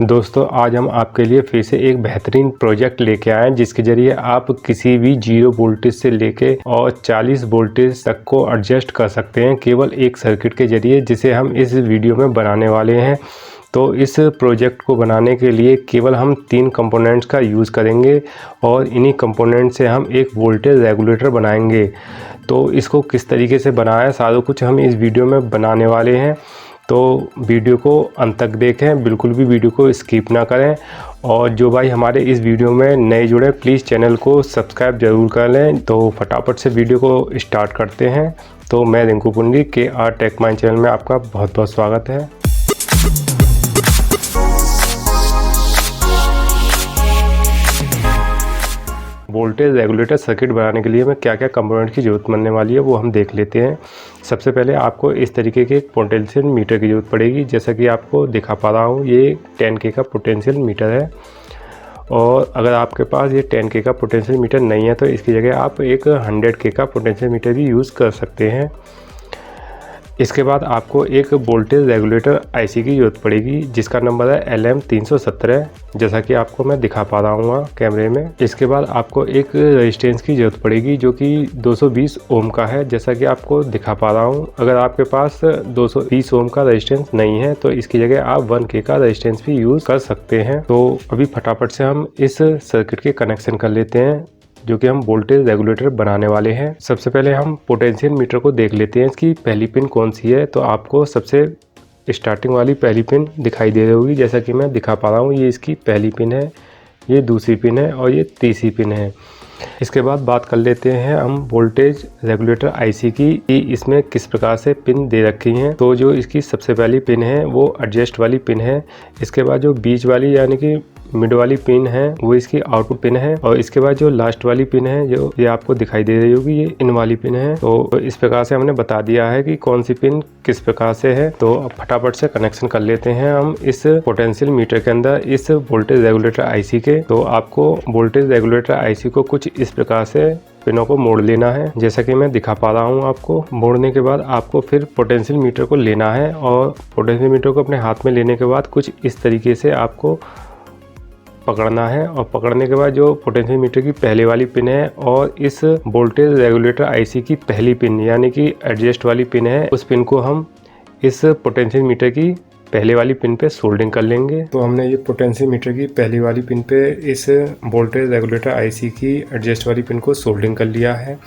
दोस्तों आज हम आपके लिए फिर से एक बेहतरीन प्रोजेक्ट लेके आए हैं जिसके ज़रिए आप किसी भी 0 वोल्टेज से लेके और 40 वोल्टेज तक को एडजस्ट कर सकते हैं केवल एक सर्किट के ज़रिए, जिसे हम इस वीडियो में बनाने वाले हैं। तो इस प्रोजेक्ट को बनाने के लिए केवल हम 3 कंपोनेंट्स का यूज़ करेंगे और इन्हीं कंपोनेंट से हम एक वोल्टेज रेगुलेटर बनाएंगे। तो इसको किस तरीके से बनाया सारा कुछ हम इस वीडियो में बनाने वाले हैं। तो वीडियो को अंत तक देखें, बिल्कुल भी वीडियो को स्किप ना करें। और जो भाई हमारे इस वीडियो में नए जुड़े प्लीज़ चैनल को सब्सक्राइब ज़रूर कर लें। तो फटाफट से वीडियो को स्टार्ट करते हैं। तो मैं Rinku Pundi KR tech mind channel में आपका बहुत बहुत स्वागत है। वोल्टेज रेगुलेटर सर्किट बनाने के लिए हमें क्या क्या कंपोनेंट की ज़रूरत पड़ने वाली है वो हम देख लेते हैं। सबसे पहले आपको इस तरीके के पोटेंशियल मीटर की ज़रूरत पड़ेगी। जैसा कि आपको दिखा पा रहा हूँ, ये 10K का पोटेंशियल मीटर है। और अगर आपके पास ये 10K का पोटेंशियल मीटर नहीं है तो इसकी जगह आप एक 100K का पोटेंशियल मीटर भी यूज़ कर सकते हैं। इसके बाद आपको एक वोल्टेज रेगुलेटर IC की ज़रूरत पड़ेगी जिसका नंबर है LM317, जैसा कि आपको मैं दिखा पा रहा हूँ कैमरे में। इसके बाद आपको एक रेजिस्टेंस की ज़रूरत पड़ेगी जो कि 220 ओम का है, जैसा कि आपको दिखा पा रहा हूँ। अगर आपके पास 220 ओम का रेजिस्टेंस नहीं है तो इसकी जगह आप 1K का रेजिस्टेंस भी यूज़ कर सकते हैं। तो अभी फटाफट से हम इस सर्किट के कनेक्शन कर लेते हैं जो कि हम वोल्टेज रेगुलेटर बनाने वाले हैं। सबसे पहले हम पोटेंशियल मीटर को देख लेते हैं, इसकी पहली पिन कौन सी है। तो आपको सबसे स्टार्टिंग वाली पहली पिन दिखाई दे रही होगी, जैसा कि मैं दिखा पा रहा हूँ। ये इसकी पहली पिन है, ये दूसरी पिन है और ये तीसरी पिन है। इसके बाद बात कर लेते हैं हम वोल्टेज रेगुलेटर IC की, इसमें किस प्रकार से पिन दे रखी हैं। तो जो इसकी सबसे पहली पिन है वो एडजस्ट वाली पिन है। इसके बाद जो बीच वाली यानी कि मिड वाली पिन है वो इसकी आउटपुट पिन है। और इसके बाद जो लास्ट वाली पिन है जो ये आपको दिखाई दे रही होगी, ये इन वाली पिन है। तो इस प्रकार से हमने बता दिया है कि कौन सी पिन किस प्रकार से है। तो अब फटाफट से कनेक्शन कर लेते हैं हम इस पोटेंशियल मीटर के अंदर इस वोल्टेज रेगुलेटर IC के। तो आपको वोल्टेज रेगुलेटर IC को कुछ इस प्रकार से पिनों को मोड़ लेना है, जैसा कि मैं दिखा पा रहा हूँ आपको। मोड़ने के बाद आपको फिर पोटेंशियल मीटर को लेना है और पोटेंशियल मीटर को अपने हाथ में लेने के बाद कुछ इस तरीके से आपको पकड़ना है। और पकड़ने के बाद जो पोटेंशियल मीटर की पहले वाली पिन है और इस वोल्टेज रेगुलेटर IC की पहली पिन यानी कि एडजस्ट वाली पिन है, उस पिन को हम इस पोटेंशियल मीटर की पहले वाली पिन पे सोल्डिंग कर लेंगे। तो हमने ये पोटेंशियल मीटर की पहली वाली पिन पे इस वोल्टेज रेगुलेटर IC की एडजस्ट वाली पिन को सोल्डिंग कर लिया है।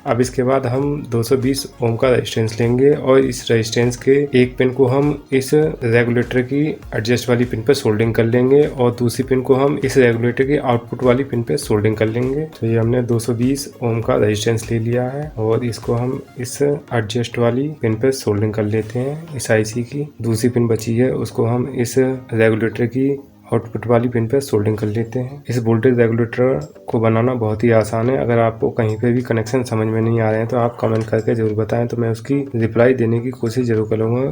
अब इसके बाद हम 220 ओम का रेजिस्टेंस लेंगे और इस रेजिस्टेंस के एक पिन को हम इस रेगुलेटर की एडजस्ट वाली पिन पे सोल्डिंग कर लेंगे और दूसरी पिन को हम इस रेगुलेटर की आउटपुट वाली पिन पे सोल्डिंग कर लेंगे। तो ये हमने 220 ओम का रेजिस्टेंस ले लिया है और इसको हम इस एडजस्ट वाली पिन पे सोल्डिंग कर लेते हैं इस IC की। दूसरी पिन बची है उसको हम इस रेगुलेटर की आउटपुट वाली पिन पे सोल्डिंग कर लेते हैं। इस वोल्टेज रेगुलेटर को बनाना बहुत ही आसान है। अगर आपको कहीं पे भी कनेक्शन समझ में नहीं आ रहे हैं तो आप कमेंट करके जरूर बताएं, तो मैं उसकी रिप्लाई देने की कोशिश जरूर करूँगा।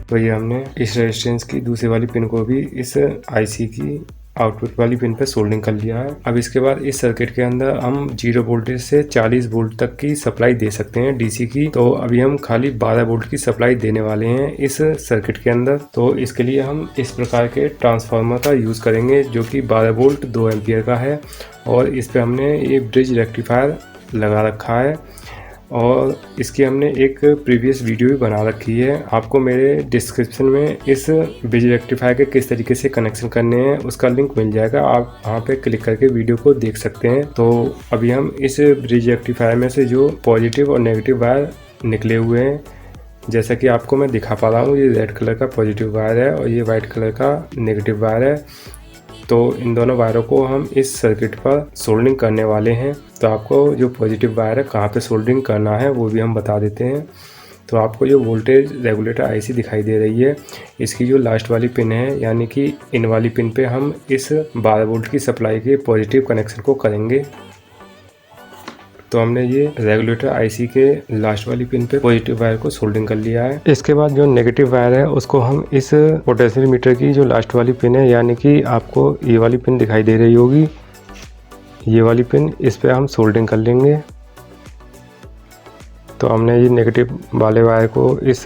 तो ये हमने इस रेजिस्टेंस की दूसरी वाली पिन को भी इस IC की आउटपुट वाली पिन पे सोल्डिंग कर लिया है। अब इसके बाद इस सर्किट के अंदर हम 0 वोल्टेज से 40 वोल्ट तक की सप्लाई दे सकते हैं DC की। तो अभी हम खाली 12 वोल्ट की सप्लाई देने वाले हैं इस सर्किट के अंदर। तो इसके लिए हम इस प्रकार के ट्रांसफार्मर का यूज़ करेंगे जो कि 12 वोल्ट 2 एम्पियर का है और इस पर हमने ये ब्रिज रेक्टिफायर लगा रखा है और इसकी हमने एक प्रीवियस वीडियो भी बना रखी है। आपको मेरे डिस्क्रिप्शन में इस ब्रिज रेक्टिफायर के किस तरीके से कनेक्शन करने हैं उसका लिंक मिल जाएगा, आप वहाँ पे क्लिक करके वीडियो को देख सकते हैं। तो अभी हम इस ब्रिज रेक्टिफायर में से जो पॉजिटिव और नेगेटिव वायर निकले हुए हैं, जैसा कि आपको मैं दिखा पा रहा हूँ, ये रेड कलर का पॉजिटिव वायर है और ये वाइट कलर का नेगेटिव वायर है। तो इन दोनों वायरों को हम इस सर्किट पर सोल्डिंग करने वाले हैं। तो आपको जो पॉजिटिव वायर है कहाँ पे सोल्डिंग करना है वो भी हम बता देते हैं। तो आपको जो वोल्टेज रेगुलेटर IC दिखाई दे रही है, इसकी जो लास्ट वाली पिन है यानी कि इन वाली पिन पे हम इस 12 वोल्ट की सप्लाई के पॉजिटिव कनेक्शन को करेंगे। तो हमने ये रेगुलेटर IC के लास्ट वाली पिन पे पॉजिटिव वायर को सोल्डिंग कर लिया है। इसके बाद जो नेगेटिव वायर है उसको हम इस पोटेंशियल मीटर की जो लास्ट वाली पिन है यानी कि आपको ये वाली पिन दिखाई दे रही होगी, ये वाली पिन, इस पे हम सोल्डिंग कर लेंगे। तो हमने ये नेगेटिव वाले वायर को इस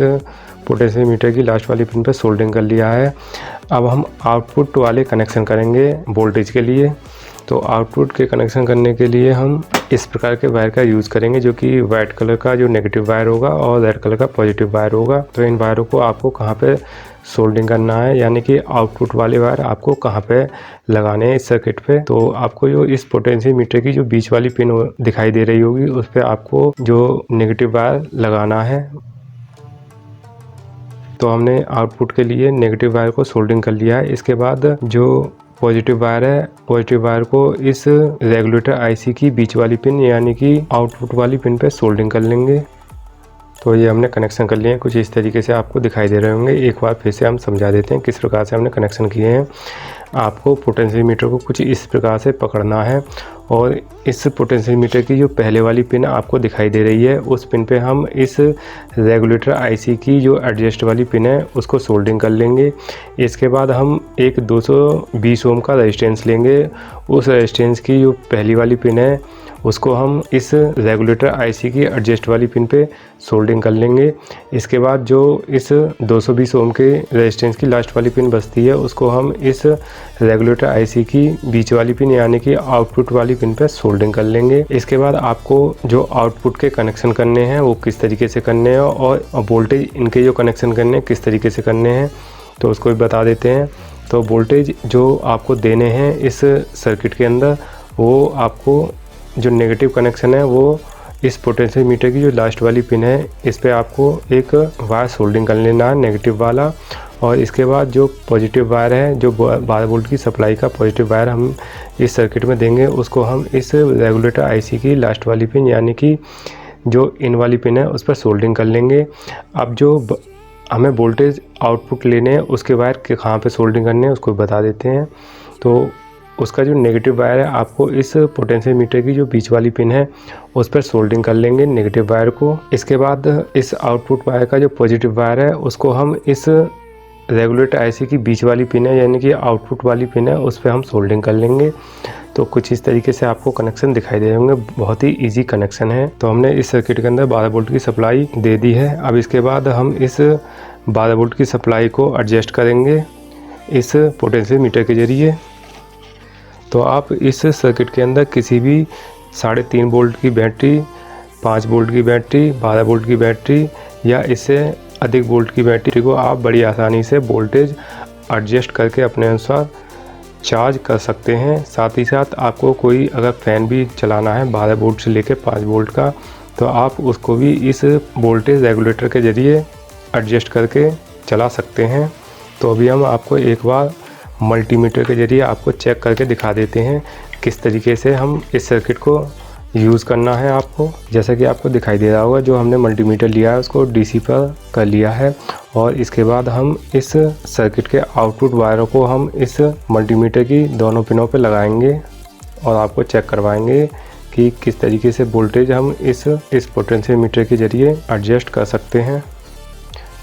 पोटेंशियोमीटर की लास्ट वाली पिन पे सोल्डरिंग कर लिया है। अब हम आउटपुट वाले कनेक्शन करेंगे वोल्टेज के लिए। तो आउटपुट के कनेक्शन करने के लिए हम इस प्रकार के वायर का यूज़ करेंगे, जो कि वाइट कलर का जो नेगेटिव वायर होगा और रेड कलर का पॉजिटिव वायर होगा। तो इन वायरों को आपको कहाँ पे सोल्डरिंग करना है, यानी कि आउटपुट वाले वायर आपको कहाँ पे लगाने हैं इस सर्किट पे। तो आपको जो इस पोटेंशियोमीटर की जो बीच वाली पिन दिखाई दे रही होगी, उस पर आपको जो नेगेटिव वायर लगाना है। तो हमने आउटपुट के लिए नेगेटिव वायर को सोल्डरिंग कर लिया है। इसके बाद जो पॉजिटिव वायर है, पॉजिटिव वायर को इस रेगुलेटर आईसी की बीच वाली पिन यानी कि आउटपुट वाली पिन पे सोल्डरिंग कर लेंगे। तो ये हमने कनेक्शन कर लिए हैं, कुछ इस तरीके से आपको दिखाई दे रहे होंगे। एक बार फिर से हम समझा देते हैं किस प्रकार से हमने कनेक्शन किए हैं। आपको पोटेंशियोमीटर को कुछ इस प्रकार से पकड़ना है और इस पोटेंशियोमीटर की जो पहले वाली पिन आपको दिखाई दे रही है, उस पिन पे हम इस रेगुलेटर आईसी की जो एडजस्ट वाली पिन है उसको सोल्डरिंग कर लेंगे। इसके बाद हम एक 220 ओम का रेजिस्टेंस लेंगे। उस रेजिस्टेंस की जो पहली वाली पिन है उसको हम इस रेगुलेटर आईसी की एडजस्ट वाली पिन पे सोल्डरिंग कर लेंगे। इसके बाद जो इस 220 ओम के रेजिस्टेंस की लास्ट वाली पिन बचती है, उसको हम इस रेगुलेटर आईसी की बीच वाली पिन यानी कि आउटपुट वाली पिन पे सोल्डरिंग कर लेंगे। इसके बाद आपको जो आउटपुट के कनेक्शन करने हैं वो किस तरीके से करने हैं और वोल्टेज इनके जो कनेक्शन करने हैं किस तरीके से करने हैं, तो उसको भी बता देते हैं। तो वोल्टेज जो आपको देने हैं इस सर्किट के अंदर, वो आपको जो नेगेटिव कनेक्शन है वो इस पोटेंशियोमीटर की जो लास्ट वाली पिन है इस पे आपको एक वायर सोल्डरिंग कर लेना है नेगेटिव वाला। और इसके बाद जो पॉजिटिव वायर है, जो 12 वोल्ट की सप्लाई का पॉजिटिव वायर हम इस सर्किट में देंगे, उसको हम इस रेगुलेटर आईसी की लास्ट वाली पिन यानी कि जो इन वाली पिन है उस पर सोल्डरिंग कर लेंगे। अब जो हमें वोल्टेज आउटपुट लेने हैं उसके वायर के कहाँ पे सोल्डरिंग करने हैं उसको बता देते हैं। तो उसका जो नेगेटिव वायर है आपको इस पोटेंशियोमीटर की जो बीच वाली पिन है उस पर सोल्डरिंग कर लेंगे नेगेटिव वायर को। इसके बाद इस आउटपुट वायर का जो पॉजिटिव वायर है उसको हम इस रेगुलेटर आईसी की बीच वाली पिन है यानी कि आउटपुट वाली पिन है उस पर हम सोल्डरिंग कर लेंगे। तो कुछ इस तरीके से आपको कनेक्शन दिखाई दे होंगे, बहुत ही इजी कनेक्शन है। तो हमने इस सर्किट के अंदर 12 वोल्ट की सप्लाई दे दी है। अब इसके बाद हम इस 12 वोल्ट की सप्लाई को एडजस्ट करेंगे इस पोटेंशियोमीटर के जरिए। तो आप इस सर्किट के अंदर किसी भी 3.5 वोल्ट की बैटरी, 5 वोल्ट की बैटरी, 12 वोल्ट की बैटरी या इससे अधिक वोल्ट की बैटरी को आप बड़ी आसानी से वोल्टेज एडजस्ट करके अपने अनुसार चार्ज कर सकते हैं। साथ ही साथ आपको कोई अगर फ़ैन भी चलाना है 12 वोल्ट से लेकर 5 वोल्ट का, तो आप उसको भी इस वोल्टेज रेगुलेटर के ज़रिए एडजस्ट करके चला सकते हैं। तो अभी हम आपको एक बार मल्टीमीटर के ज़रिए आपको चेक करके दिखा देते हैं किस तरीके से हम इस सर्किट को यूज़ करना है आपको। जैसा कि आपको दिखाई दे रहा होगा, जो हमने मल्टीमीटर लिया है उसको डीसी पर कर लिया है और इसके बाद हम इस सर्किट के आउटपुट वायरों को हम इस मल्टीमीटर की दोनों पिनों पर लगाएंगे और आपको चेक करवाएंगे कि किस तरीके से वोल्टेज हम इस पोटेंशियोमीटर के ज़रिए एडजस्ट कर सकते हैं।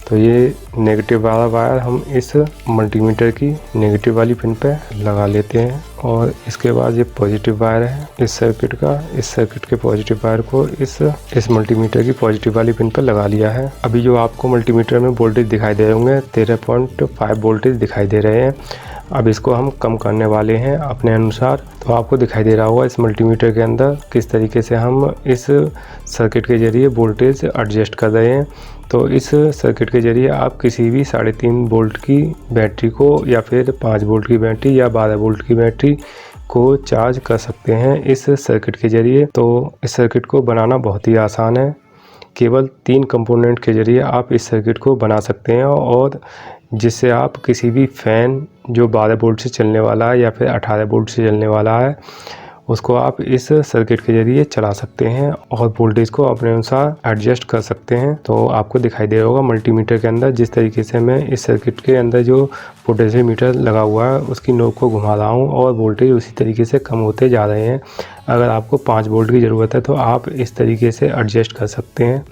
तो ये नेगेटिव वाला वायर हम इस मल्टीमीटर की नेगेटिव वाली पिन पे लगा लेते हैं और इसके बाद ये पॉजिटिव वायर है इस सर्किट का, इस सर्किट के पॉजिटिव वायर को इस मल्टीमीटर की पॉजिटिव वाली पिन पे लगा लिया है। अभी जो आपको मल्टीमीटर में वोल्टेज दिखाई दे रहे होंगे 13.5 वोल्टेज दिखाई दे रहे हैं। अब इसको हम कम करने वाले हैं अपने अनुसार। तो आपको दिखाई दे रहा होगा इस मल्टीमीटर के अंदर किस तरीके से हम इस सर्किट के ज़रिए वोल्टेज एडजस्ट कर रहे हैं। तो इस सर्किट के ज़रिए आप किसी भी 3.5 वोल्ट की बैटरी को या फिर 5 वोल्ट की बैटरी या 12 वोल्ट की बैटरी को चार्ज कर सकते हैं इस सर्किट के ज़रिए। तो इस सर्किट को बनाना बहुत ही आसान है, केवल 3 कंपोनेंट के ज़रिए आप इस सर्किट को बना सकते हैं और जिससे आप किसी भी फ़ैन जो 12 वोल्ट से चलने वाला है या फिर 18 वोल्ट से चलने वाला है उसको आप इस सर्किट के ज़रिए चला सकते हैं और वोल्टेज को अपने अनुसार एडजस्ट कर सकते हैं। तो आपको दिखाई दे रहा होगा मल्टीमीटर के अंदर जिस तरीके से मैं इस सर्किट के अंदर जो पोटेंशियोमीटर लगा हुआ है उसकी नोक को घुमा रहा हूँ और वोल्टेज उसी तरीके से कम होते जा रहे हैं। अगर आपको 5 वोल्ट की ज़रूरत है तो आप इस तरीके से एडजस्ट कर सकते हैं।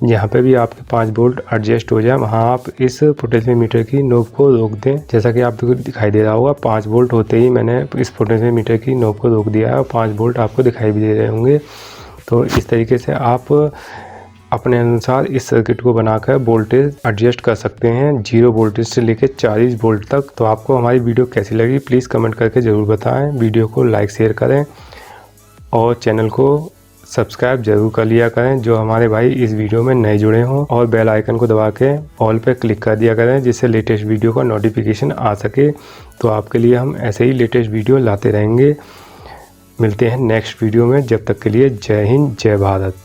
जहाँ पे भी आपके 5 वोल्ट एडजस्ट हो जाए वहाँ आप इस पोटेंशियोमीटर की नोब को रोक दें। जैसा कि आपको दिखाई दे रहा होगा 5 वोल्ट होते ही मैंने इस पोटेंशियोमीटर की नोब को रोक दिया है और 5 वोल्ट आपको दिखाई भी दे रहे होंगे। तो इस तरीके से आप अपने अनुसार इस सर्किट को बनाकर वोल्टेज एडजस्ट कर सकते हैं 0 वोल्टेज से लेकर 40 वोल्ट तक। तो आपको हमारी वीडियो कैसी लगी प्लीज़ कमेंट करके ज़रूर बताएं। वीडियो को लाइक शेयर करें और चैनल को सब्सक्राइब जरूर कर लिया करें जो हमारे भाई इस वीडियो में नए जुड़े हों, और बेल आइकन को दबा के ऑल पे क्लिक कर दिया करें जिससे लेटेस्ट वीडियो का नोटिफिकेशन आ सके। तो आपके लिए हम ऐसे ही लेटेस्ट वीडियो लाते रहेंगे। मिलते हैं नेक्स्ट वीडियो में, जब तक के लिए जय हिंद जय भारत।